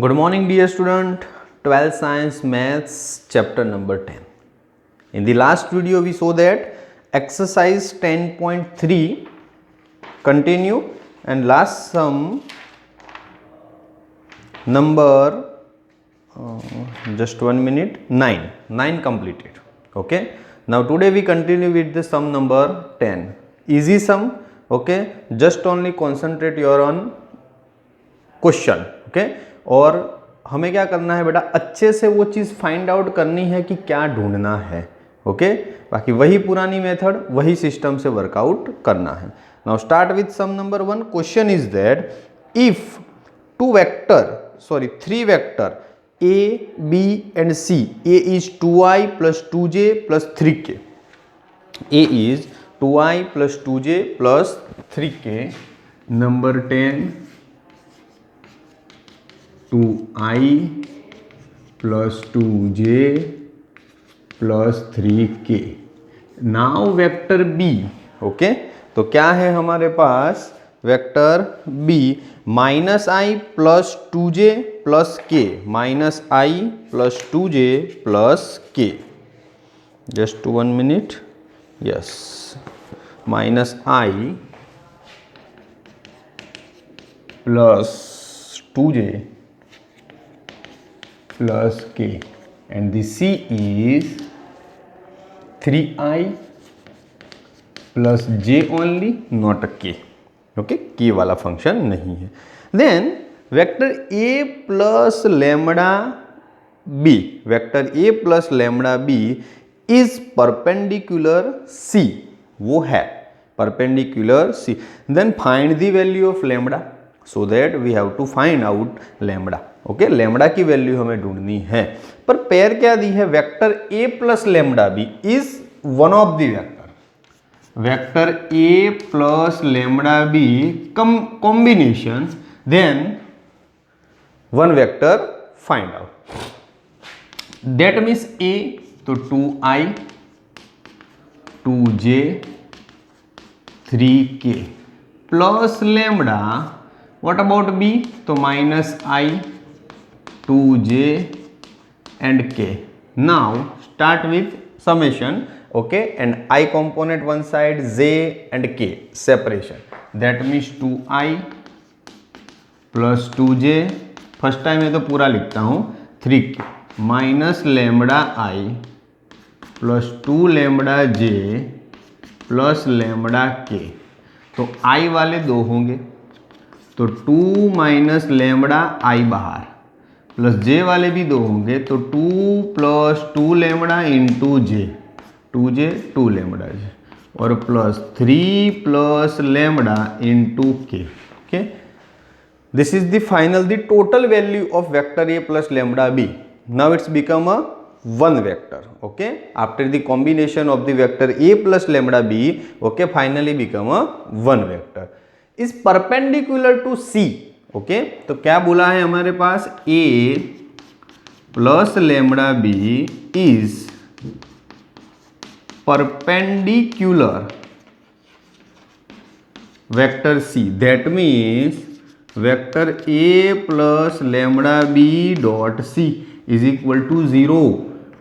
Good morning, dear student. 12th Science Maths chapter number 10. In the last video, we saw that exercise 10.3 continue and last sum number just 1 minute 9 completed. Okay. Now today we continue with the sum number 10. Easy sum. Okay. Just only concentrate your on question. Okay. और हमें क्या करना है बेटा, अच्छे से वो चीज़ find out करनी है कि क्या ढूंढना है. ओके. बाकी वही पुरानी मेथड, वही सिस्टम से वर्कआउट करना है. Now start with some number 1. Question is that if three vector a b and c, a is 2i plus 2j plus 3k, a is 2i plus 2j plus 3k. number 10 2i plus 2j plus 3k. Now vector b. Okay. तो क्या है हमारे पास vector b, minus i plus 2j plus k, minus i plus 2j plus k. Just 1 minute. Yes. Minus i plus 2j plus k and the c is 3i plus j only, not a k. okay, k वाला function नहीं है. Then vector a plus lambda b, vector a plus lambda b is perpendicular c. वो है perpendicular c. Then find the value of lambda, so that we have to find out lambda. Okay. Lambda की वैल्यू हमें ढूंढनी है. पर pair क्या दी है, vector a plus lambda b is one of the vector a plus lambda b combination, then one vector find out. That means a तो 2i 2j 3k plus lambda. What about b, तो minus I 2j and k. now start with summation. okay, and I component one side, j and k separation. that means 2i plus 2j, first time में तो पूरा लिखता हूँ, 3k minus lambda I plus 2 lambda j plus lambda k. तो i वाले दो होंगे तो 2 माइनस लेमडा आई बाहर, प्लस जे वाले भी दो होंगे तो 2 plus 2 lambda into j, 2j 2 lambda j, और plus 3 plus lambda into k. Okay. This is the final the total value of vector A plus lambda b. Now it's become a one vector. Okay. After the combination of the vector A plus lambda b, okay, finally become a one vector. Is perpendicular to c. Okay. तो क्या बोला है हमारे पास, a plus lambda b is perpendicular vector c. That means vector a plus lambda b dot c is equal to 0.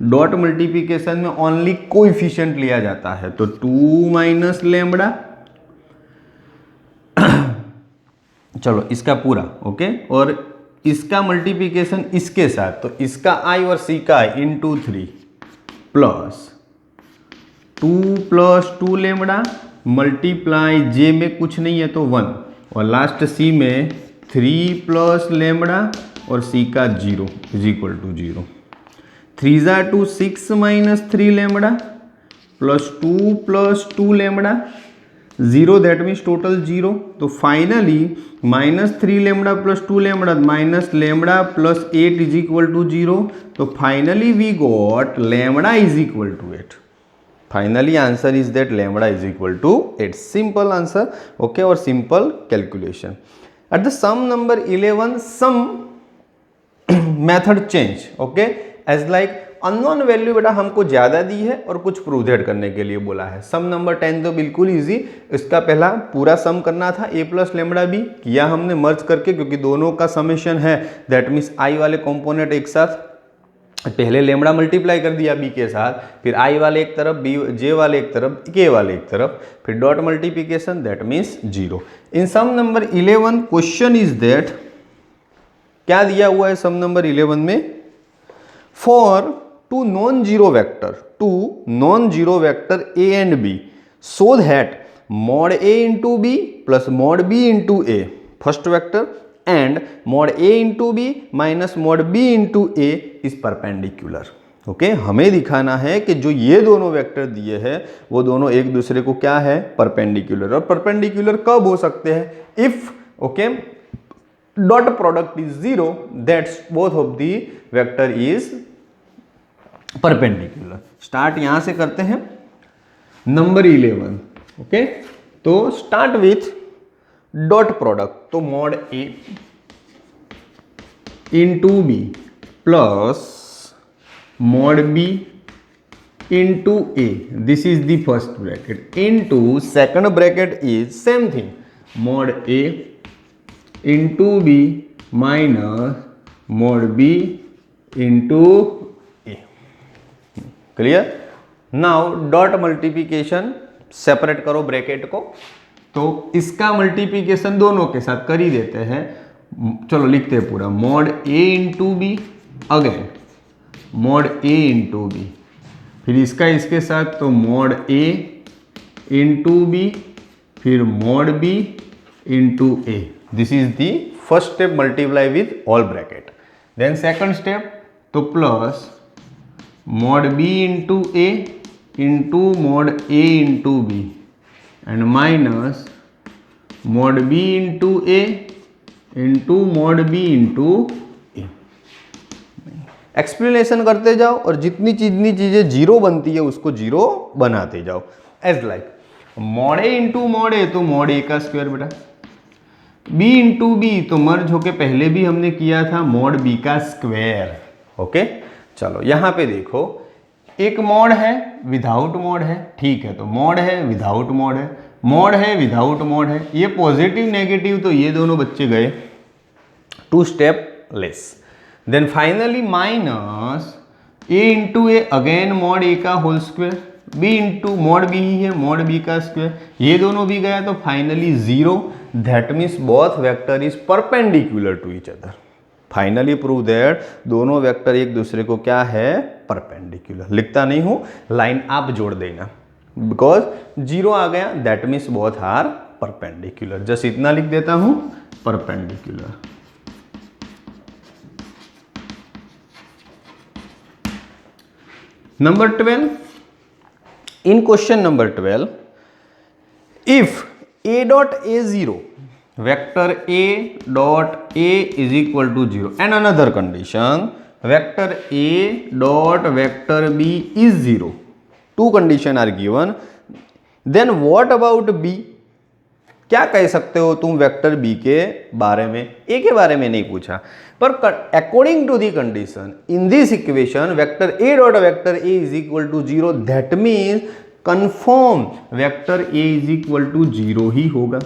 Dot multiplication में only coefficient लिया जाता है, तो 2 माइनस लेमडा, चलो इसका पूरा. ओके. और इसका मल्टीप्लिकेशन इसके साथ, तो इसका i और c का i into 3 plus 2 plus 2 lambda multiply j में कुछ नहीं है तो 1, और लास्ट c में 3 प्लस लेमडा और c का 0 इज इक्वल टू 0. 3 ज़ा 2 6 minus 3 lambda plus 2 plus 2 lambda 0, that means total 0. तो finally minus 3 lambda plus 2 lambda minus lambda plus 8 is equal to 0. तो finally we got lambda is equal to 8. Finally answer is that lambda is equal to 8. Simple answer. Okay. और simple calculation. At the sum number 11 some method change. Okay. As like unknown value बेटा हमको ज़्यादा दी है और कुछ prove करने के लिए बोला है। सम नंबर 10 तो बिल्कुल इजी, इसका पहला पूरा सम करना था a प्लस लेमड़ा बी, किया हमने मर्ज करके क्योंकि दोनों का समेशन है, दैट मीन्स i वाले कॉम्पोनेंट एक साथ, पहले लेमड़ा मल्टीप्लाई कर दिया b के साथ, फिर i वाले एक तरफ, j वाले एक तरफ, k वाले एक तरफ, फिर dot multiplication, that means 0। In sum number 11 question is that, क्या दिया हुआ है सम नंबर 11 में, for two non zero vector a and b so that mod a into B plus mod b into a first vector and mod a into B minus mod b into a is perpendicular. Okay, हमें दिखाना है कि जो ये दोनों vector दिए हैं वो दोनों एक दूसरे को क्या है, परपेंडिकुलर। और परपेंडिकुलर कब हो सकते हैं, if okay dot product is 0, that's both of the vector is perpendicular. Start यहां से करते हैं नंबर 11। ओके, तो स्टार्ट विथ डॉट प्रोडक्ट, तो mod a into B plus mod b into a, this is the first bracket, into second bracket is same thing mod a into b minus mod b into a। Clear? Now dot multiplication separate करो bracket को, तो इसका multiplication दोनों के साथ कर ही देते हैं। चलो लिखते हैं पूरा, mod a into b, again mod a into b, फिर इसका इसके साथ तो mod a इंटू बी, फिर mod b into a। This is the first step, multiply with all bracket. Then second step, तो plus mod b into a into mod a into b and minus mod b into a into mod b into a। Explanation करते जाओ और जितनी चीजें zero बनती है उसको zero बनाते जाओ। As like mod a into mod a, तो mod a का स्क्वायर बेटा, b इंटू बी तो मर्ज होके पहले भी हमने किया था mod b का स्क्वायर। ओके, चलो यहां पे देखो, एक मॉड है विदाउट मॉड है, ठीक है, तो मॉड है विदाउट मॉड है, मॉड है विदाउट मॉड है, ये पॉजिटिव नेगेटिव तो ये दोनों बच्चे गए 2 step less. Then finally minus a into A, again mod a का whole square, b into mod b ही है, मॉड b का स्क्वायर, ये दोनों भी गया तो finally 0, that means both vector is perpendicular to each other. Finally prove that दोनों वेक्टर एक दूसरे को क्या है, परपेंडिकुलर। लिखता नहीं हूं, लाइन आप जोड़ देना, बिकॉज 0 आ गया, that means both are perpendicular. Just इतना लिख देता हूं, perpendicular. Number 12, in question number 12, if a dot a 0 vector a dot a is equal to 0 and another condition vector a dot vector b is 0, two condition are given, then what about b? क्या कह सकते हो तुम vector b के बारे में? a के बारे में नहीं पूछा, पर according to the condition in this equation vector a dot vector a is equal to 0, that means confirm vector a is equal to 0 ही होगा,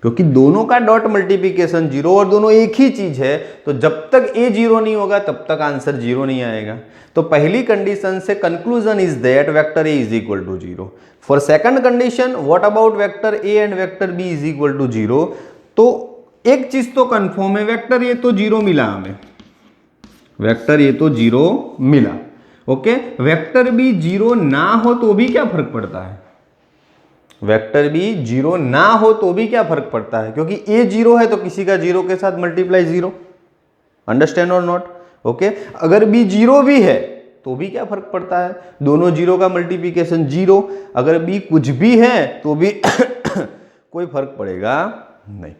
क्योंकि दोनों का डॉट मल्टीप्लिकेशन 0 और दोनों एक ही चीज है, तो जब तक a 0 नहीं होगा तब तक आंसर 0 नहीं आएगा। तो पहली कंडीशन से conclusion is that vector a is equal to 0। For second condition, what about vector a and vector b is equal to 0, तो एक चीज तो कंफर्म है, वेक्टर a तो 0 मिला हमें, वेक्टर a तो 0 मिला। ओके, वेक्टर b 0 ना हो तो भी क्या फर्क पड़ता है, वेक्टर भी 0 ना हो तो भी क्या फर्क पड़ता है, क्योंकि a 0 है तो किसी का 0 के साथ मल्टीप्लाई 0, अंडरस्टैंड और नॉट? ओके, अगर b 0 भी है तो भी क्या फर्क पड़ता है, दोनों 0 का मल्टीप्लिकेशन 0, अगर b कुछ भी है तो भी कोई फर्क पड़ेगा नहीं।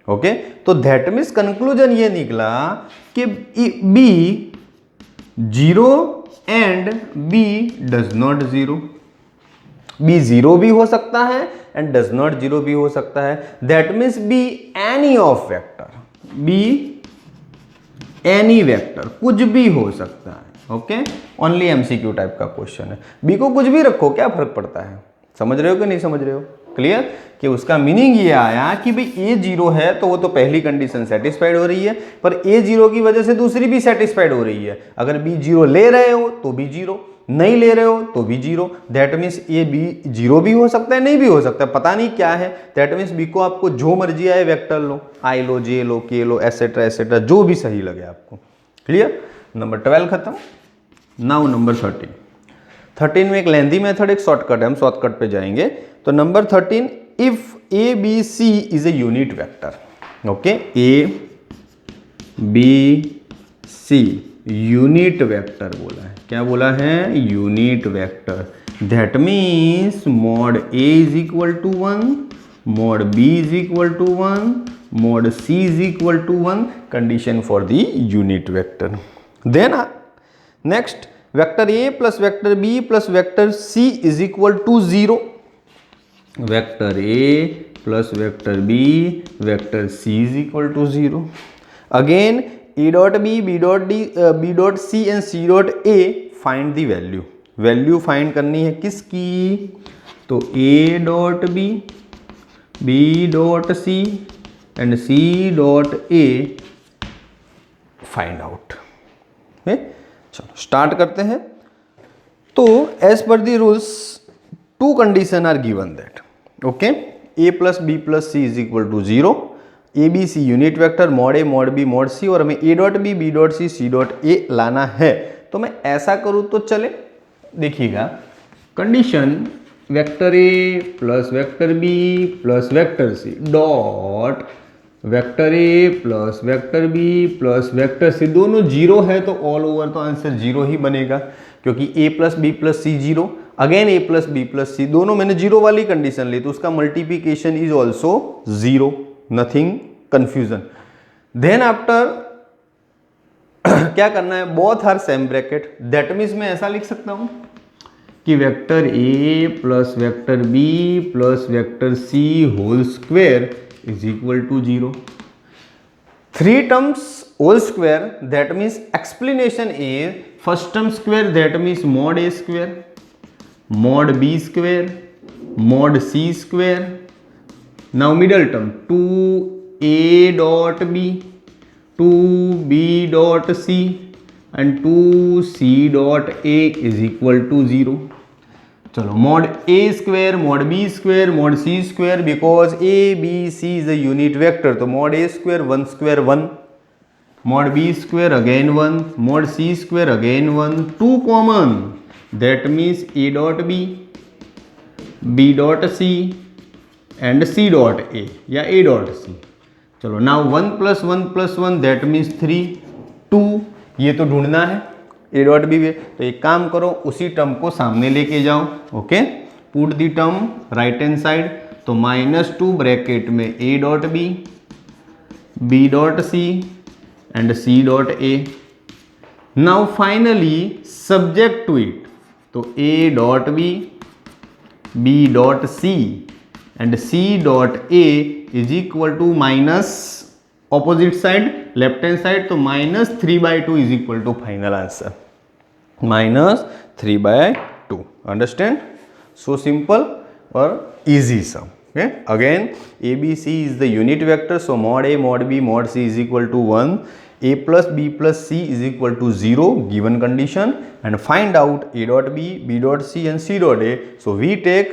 ओके, तो दैट मीन्स कंक्लूजन ये निकला कि b 0 and b does not 0, b 0 भी हो सकता है एंड डज नॉट 0 भी हो सकता है, that means b any of vector, b any vector कुछ भी हो सकता है, ओके, ओनली एमसीक्यू टाइप का क्वेश्चन है। बी को कुछ भी रखो, क्या फर्क पड़ता है, समझ रहे हो कि नहीं समझ रहे हो? क्लियर? कि उसका मीनिंग ये आया कि भाई ए जीरो है तो वो तो पहली कंडीशन सेटिस्फाइड हो रही है, पर ए जीरो की वजह से दूसरी भी सेटिस्फाइड हो रही है। अगर बी जीरो ले रहे हो तो बी जीरो, नहीं ले रहे हो तो B zero. That means A B zero भी हो सकता है, नहीं भी हो सकता है, पता नहीं क्या है। दैट मीन्स बी को आपको जो मर्जी आए वेक्टर लो, आई लो, जे लो, के लो, एसेट्रा एसेट्रा, जो भी सही लगे आपको। क्लियर? नंबर 12 खत्म। नाउ नंबर 13 में एक लेंथी मेथड, एक शॉर्टकट है, हम शॉर्टकट पे जाएंगे। तो number 13, if A B C is a unit vector. Okay, A B C unit vector बोला है। क्या बोला है? Unit vector. That means mod A is equal to 1, mod B is equal to 1, mod C is equal to 1, condition for the unit vector. Then next, vector A plus vector B plus vector C is equal to 0। Vector A plus vector B vector C is equal to 0। Again A dot B, B dot D, B dot C and C dot A, find the value. Value find करनी है किसकी? तो ए dot B, B dot C and C dot A find out. चलो start करते हैं। तो as per the rules, two condition are given that, okay, A plus B plus C is equal to 0, A B C unit vector, mod A mod B mod C, और हमें A dot B, B dot C, C dot A लाना है। तो मैं ऐसा करूँ तो चले, देखिएगा कंडीशन, वेक्टर ए plus vector B plus vector C dot vector ए plus vector B plus vector C, दोनों जीरो है तो ऑल ओवर तो आंसर जीरो ही बनेगा, क्योंकि A plus B plus C zero, again A plus B plus C, दोनों मैंने zero वाली कंडीशन ली तो उसका multiplication is also zero, nothing confusion. Then after क्या करना है? Both are same bracket. That means मैं ऐसा लिख सकता हूं कि vector A plus vector B plus vector C whole square is equal to 0. 3 terms whole square, that means explanation is first term square, that means mod a square, mod b square, mod c square. Now middle term 2a dot b, 2b dot c and 2c dot a is equal to 0. चलो mod a square, mod b square, mod c square, because a b c is a unit vector, तो mod a square 1 square 1, mod b square again 1, mod c square again 1, 2 common, that means a dot b, b dot c and c dot a या a dot c। चलो now 1 plus 1 plus 1 that means 3, 2, ये तो ढूंढना है ए dot B. तो एक काम करो, उसी टर्म को सामने लेके जाओ, okay, put the term right hand side, तो -2 ब्रैकेट में a dot B, B dot C and C dot a. Now finally subject to it, तो ए dot b dot C and C dot a is equal to minus opposite side left hand side, तो -3/2 is equal to final answer, -3/2। Understand? So simple और easy sum. okay, again abc is the unit vector, so mod a mod b mod c is equal to 1, a plus b plus c is equal to 0 given condition, and find out a dot b dot c and c dot a। so we take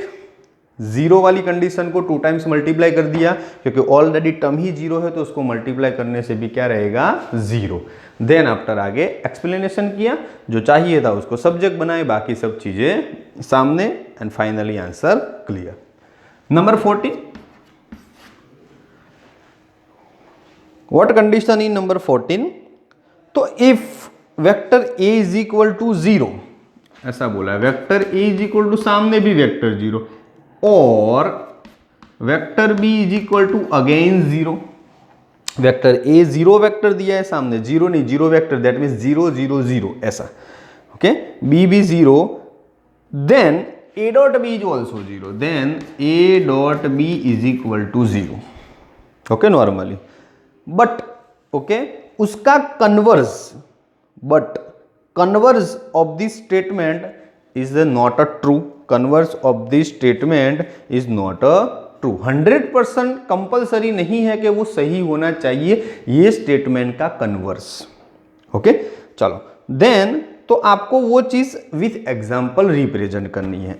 0 वाली condition को 2 times multiply कर दिया, क्योंकि already term ही 0 है तो उसको multiply करने से भी क्या रहेगा? 0। देन आफ्टर आगे एक्सप्लेनेशन किया, जो चाहिए था उसको सब्जेक्ट बनाए, बाकी सब चीजें सामने, and finally answer clear. Number 14, what condition in number 14? तो if vector A is equal to 0, ऐसा बोला है, vector A is equal to सामने भी वेक्टर 0 और vector B is equal to again 0। Vector A 0 vector दिया है सामने, 0 नहीं 0 वेक्टर, दैट मीन्स 0 0 0 ऐसा, ओके, बी भी 0, then a dot B is also 0, then a dot B is equal to 0, okay, normally. But okay, उसका converse, but converse of this statement is not a true, converse of this statement is not a true. 100% compulsory नहीं है कि वो सही होना चाहिए ये statement का कन्वर्स। ओके चलो देन तो आपको वो चीज विथ एग्जाम्पल रिप्रेजेंट करनी है,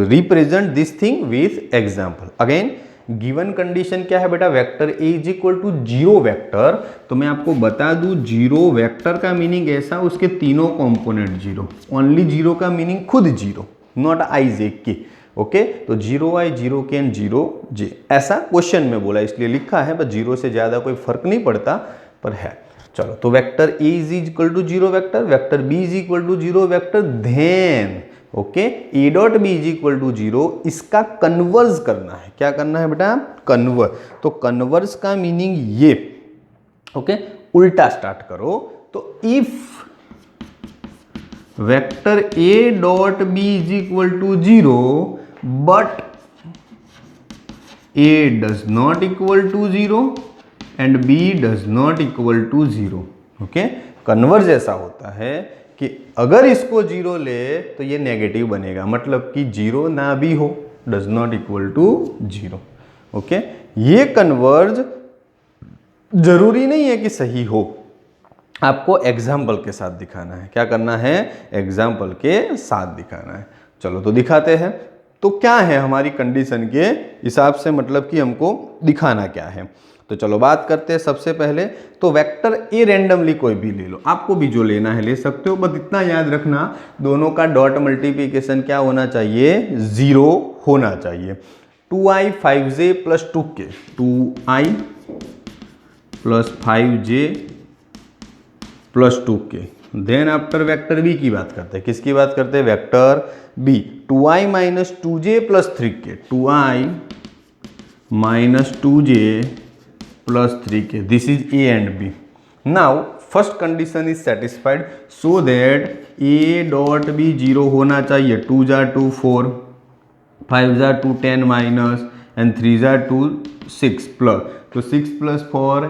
represent this thing with example. Again given condition क्या है बेटा, vector A is equal to zero vector. तो मैं आपको बता दूं जीरो वेक्टर का मीनिंग ऐसा, उसके तीनों कंपोनेंट जीरो, ओनली जीरो का मीनिंग खुद जीरो, नॉट आई जे के। ओके तो जीरो आई, जीरो के एंड जीरो जे, ऐसा क्वेश्चन में बोला इसलिए लिखा है, बस जीरो से ज्यादा कोई फर्क नहीं पड़ता पर है। चलो तो vector A is equal to zero vector, vector B is equal to zero vector, then okay A dot B is equal to zero, इसका कन्वर्स करना है। क्या करना है बेटा, कन्वर्स। तो कन्वर्स का मीनिंग ये, ओके उल्टा स्टार्ट करो। तो if vector A dot B is equal to zero but A does not equal to zero and B does not equal to zero. Okay converse ऐसा होता है कि अगर इसको जीरो ले तो ये नेगेटिव बनेगा, मतलब कि जीरो ना भी हो, does not equal to zero. Okay ये कन्वर्ज जरूरी नहीं है कि सही हो, आपको एग्जाम्पल के साथ दिखाना है। क्या करना है, एग्जाम्पल के साथ दिखाना है। चलो तो दिखाते हैं। तो क्या है हमारी कंडीशन के हिसाब से, मतलब कि हमको दिखाना क्या है। तो चलो बात करते हैं। सबसे पहले तो वेक्टर ए रैंडमली कोई भी ले लो, आपको भी जो लेना है ले सकते हो, बस इतना याद रखना दोनों का डॉट मल्टीप्लिकेशन क्या होना चाहिए, जीरो होना चाहिए। 2i 5j plus 2k, 2i plus 5j plus 2k। Then after vector B की बात करते हैं। किसकी बात करते हैं, vector B. 2i minus 2j plus 3k, 2i minus 2j plus 3k. This is A and B. Now first condition is satisfied, so that A dot B 0 होना चाहिए। 2 जा 2 4, 5 जा 2 10 माइनस एंड 3 जा 2 6 प्लस, तो 6 plus 4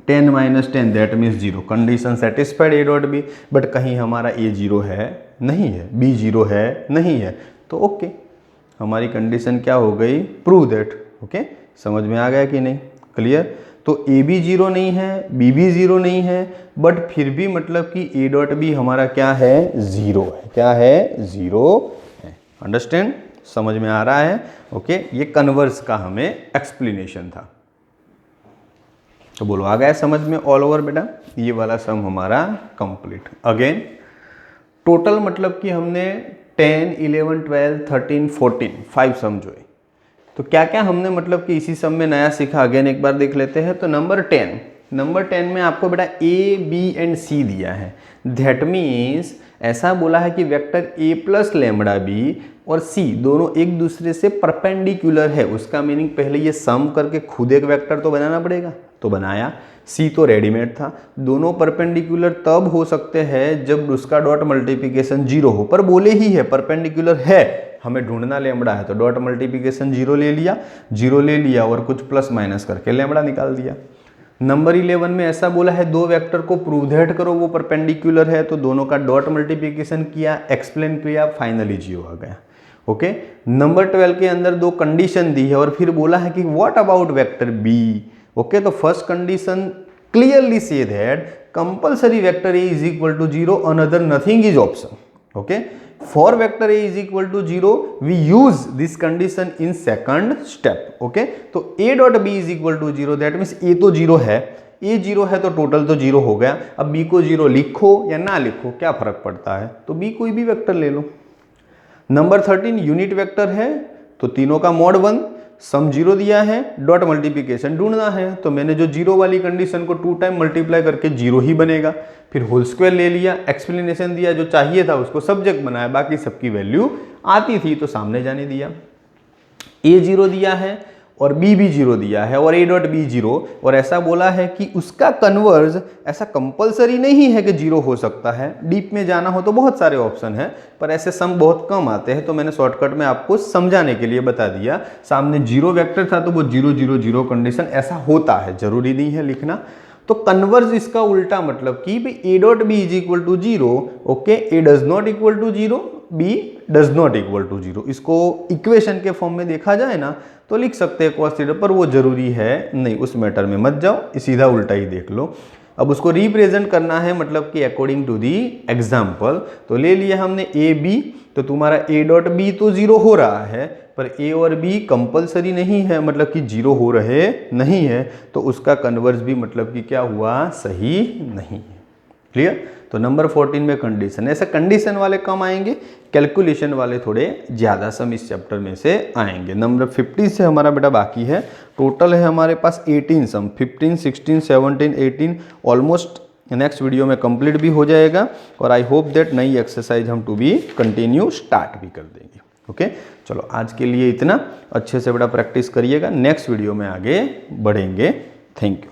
10 minus 10 that means 0। Condition satisfied A dot B, but कहीं हमारा A 0 है नहीं है, B 0 है नहीं है, तो ओके हमारी कंडीशन क्या हो गई, प्रूव दैट। ओके समझ में आ गया कि नहीं, क्लियर। तो ए भी जीरो नहीं है, बी भी जीरो नहीं है, बट फिर भी मतलब कि ए डॉट बी हमारा क्या है, जीरो है। क्या है, जीरो है। अंडरस्टैंड, समझ में आ रहा है। ओके ये कन्वर्स का हमें एक्सप्लेनेशन था। तो बोलो आ गया समझ में ऑल ओवर बेटा। ये वाला सम हमारा कंप्लीट। अगेन टोटल मतलब कि हमने 10 11 12 13 14 5 सम जो है। तो क्या क्या हमने मतलब कि इसी सम में नया सीखा, अगेन एक बार देख लेते हैं। तो नंबर 10 में आपको बेटा ए बी एंड सी दिया है। दैट मीन्स ऐसा बोला है कि वेक्टर ए प्लस लेमड़ा बी और सी दोनों एक दूसरे से परपेंडिकुलर है। उसका मीनिंग पहले ये सम करके खुद एक वेक्टर तो बनाना पड़ेगा, तो बनाया। सी तो रेडीमेड था। दोनों परपेंडिकुलर तब हो सकते हैं जब उसका डॉट मल्टीप्लिकेशन जीरो हो, पर बोले ही है परपेंडिकुलर है, हमें ढूंढना लेमड़ा है, तो डॉट मल्टीप्लिकेशन जीरो ले लिया और कुछ प्लस माइनस करके लेमड़ा निकाल दिया। नंबर 11 में ऐसा बोला है दो वेक्टर को प्रूव दैट करो वो परपेंडिकुलर है, तो दोनों का डॉट मल्टीप्लिकेशन किया, एक्सप्लेन किया, फाइनली जीरो आ गया। ओके नंबर 12 के अंदर दो कंडीशन दी है और फिर बोला है कि what about vector b. Okay तो फर्स्ट कंडीशन क्लियरली से that compulsory vector A is equal to zero, another nothing is option. Okay for vector a is equal to 0 we use this condition in second step। okay तो a dot b is equal to 0 that means a तो 0 है, a 0 है तो total तो 0 हो गया। अब b को 0 लिखो या ना लिखो क्या फर्क पड़ता है, तो b कोई भी वेक्टर ले लो। नंबर 13 यूनिट वेक्टर है तो तीनों का मॉड 1, सम 0 दिया है, डॉट मल्टीप्लिकेशन ढूंढना है, तो मैंने जो 0 वाली कंडीशन को 2 टाइम मल्टीप्लाई करके 0 ही बनेगा। फिर होल स्क्वायर ले लिया, एक्सप्लेनेशन दिया, जो चाहिए था उसको सब्जेक्ट बनाया, बाकी सबकी वैल्यू आती थी तो सामने जाने दिया। ए 0 दिया है और बी भी 0 दिया है और ए डॉट बी 0, और ऐसा बोला है कि उसका कन्वर्ज ऐसा कंपलसरी नहीं है कि 0 हो सकता है। डीप में जाना हो तो बहुत सारे ऑप्शन हैं, पर ऐसे सम बहुत कम आते हैं, तो मैंने शॉर्टकट में आपको समझाने के लिए बता दिया। सामने 0 वेक्टर था तो वो 0 0 0 कंडीशन ऐसा होता है, जरूरी नहीं है लिखना। तो कन्वर्ज इसका उल्टा मतलब कि भाई A dot B is equal to zero, okay, A does not equal to zero, B does not equal to zero. इसको इक्वेशन के फॉर्म में देखा जाए ना तो लिख सकते हैं cos थीटा, पर वो जरूरी है नहीं, उस मैटर में मत जाओ, सीधा उल्टा ही देख लो। अब उसको रिप्रेजेंट करना है मतलब कि अकॉर्डिंग टू दी एग्जाम्पल, तो ले लिया हमने ए बी, तो तुम्हारा ए डॉट बी तो जीरो हो रहा है, पर ए और बी कंपलसरी नहीं है, मतलब कि जीरो हो रहे नहीं है, तो उसका कन्वर्स भी मतलब कि क्या हुआ, सही नहीं है। क्लियर? तो नंबर 14 में कंडीशन, ऐसे कंडीशन वाले कम आएंगे, कैलकुलेशन वाले थोड़े ज़्यादा सम इस चैप्टर में से आएंगे। नंबर 50 से हमारा बेटा बाकी है, टोटल है हमारे पास 18 सम, 15, 16, 17, 18 ऑलमोस्ट नेक्स्ट वीडियो में कंप्लीट भी हो जाएगा, और आई होप दैट नई एक्सरसाइज हम टू बी कंटिन्यू स्टार्ट भी कर देंगे। ओके, चलो आज के लिए इतना, अच्छे से बेटा प्रैक्टिस करिएगा, नेक्स्ट वीडियो में आगे बढ़ेंगे। Thank you.